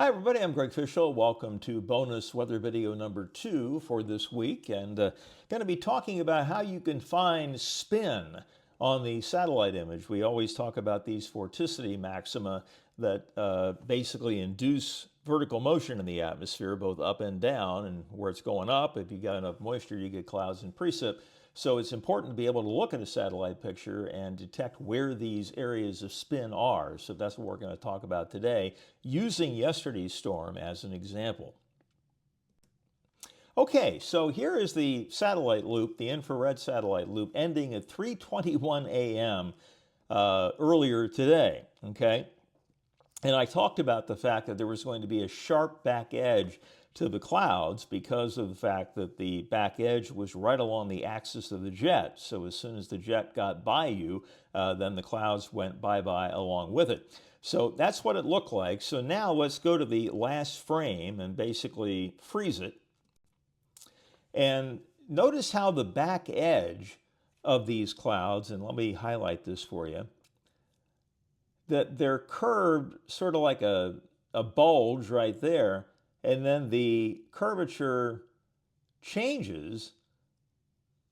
Hi everybody, I'm Greg Fishel. Welcome to bonus weather video number 2 for this week, and going to be talking about how you can find spin on the satellite image. We always talk about these vorticity maxima that basically induce vertical motion in the atmosphere, both up and down, and where it's going up, if you got enough moisture, you get clouds and precip. So it's important to be able to look at a satellite picture and detect where these areas of spin are. So that's what we're going to talk about today, using yesterday's storm as an example. Okay, so here is the satellite loop, the infrared satellite loop, ending at 3:21 a.m. Earlier today, okay? And I talked about the fact that there was going to be a sharp back edge to the clouds because of the fact that the back edge was right along the axis of the jet. So as soon as the jet got by you, then the clouds went bye-bye along with it. So that's what it looked like. So now let's go to the last frame and basically freeze it. And notice how the back edge of these clouds, and let me highlight this for you, that they're curved sort of like a bulge right there, and then the curvature changes,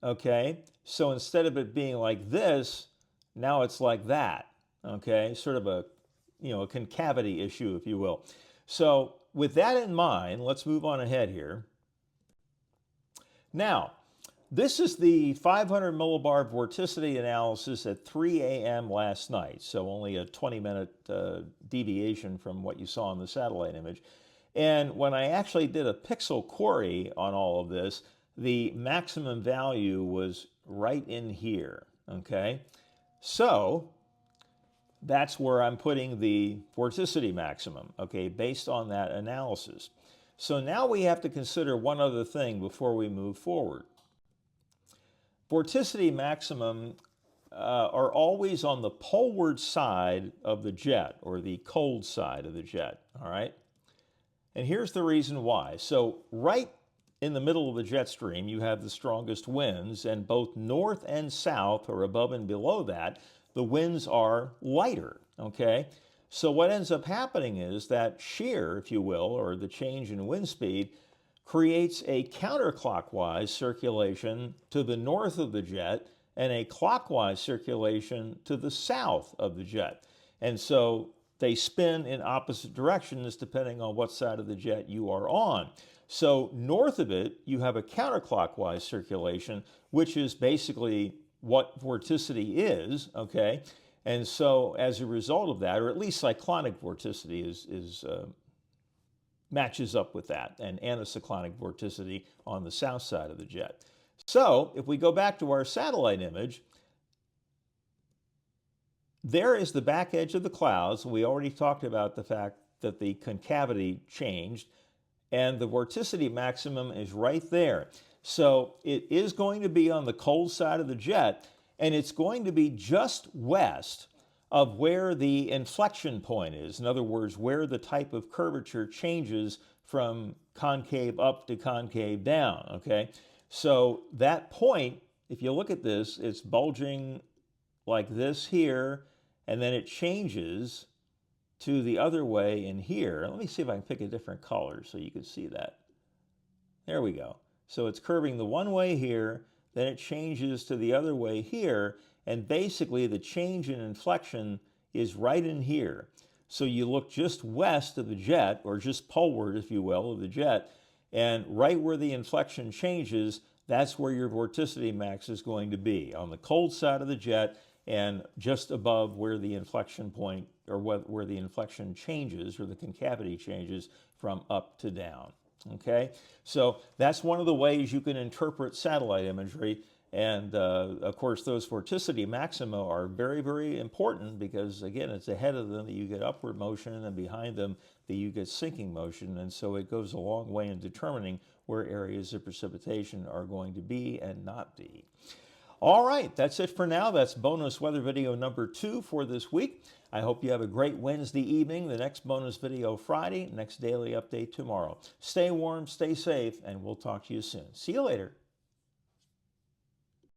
okay? So instead of it being like this, now it's like that, okay? Sort of a, a concavity issue, if you will. So with that in mind, let's move on ahead here. Now, this is the 500 millibar vorticity analysis at 3 a.m. last night, so only a 20-minute deviation from what you saw in the satellite image. And when I actually did a pixel query on all of this, the maximum value was right in here, okay? So that's where I'm putting the vorticity maximum, okay, based on that analysis. So now we have to consider one other thing before we move forward. Vorticity maximum are always on the poleward side of the jet, or the cold side of the jet, all right? And here's the reason why. So right in the middle of the jet stream, you have the strongest winds, and both north and south, or above and below that, the winds are lighter, okay? So what ends up happening is that shear, if you will, or the change in wind speed, creates a counterclockwise circulation to the north of the jet and a clockwise circulation to the south of the jet. And so they spin in opposite directions depending on what side of the jet you are on. So north of it, you have a counterclockwise circulation, which is basically what vorticity is, okay? And so as a result of that, or at least cyclonic vorticity matches up with that, and anticyclonic vorticity on the south side of the jet. So if we go back to our satellite image, there is the back edge of the clouds. We already talked about the fact that the concavity changed, and the vorticity maximum is right there. So it is going to be on the cold side of the jet, and it's going to be just west of where the inflection point is. In other words, where the type of curvature changes from concave up to concave down, okay? So that point, if you look at this, it's bulging like this here, and then it changes to the other way in here. Let me see if I can pick a different color so you can see that. There we go. So it's curving the one way here, then it changes to the other way here, and basically the change in inflection is right in here. So you look just west of the jet, or just poleward, if you will, of the jet, and right where the inflection changes, that's where your vorticity max is going to be, on the cold side of the jet and just above where the inflection point, or where the inflection changes, or the concavity changes from up to down. Okay, so that's one of the ways you can interpret satellite imagery. And of course, those vorticity maxima are very, very important because, again, it's ahead of them that you get upward motion, and behind them that you get sinking motion. And so it goes a long way in determining where areas of precipitation are going to be and not be. All right, that's it for now. That's bonus weather video number 2 for this week. I hope you have a great Wednesday evening, the next bonus video Friday, next daily update tomorrow. Stay warm, stay safe, and we'll talk to you soon. See you later.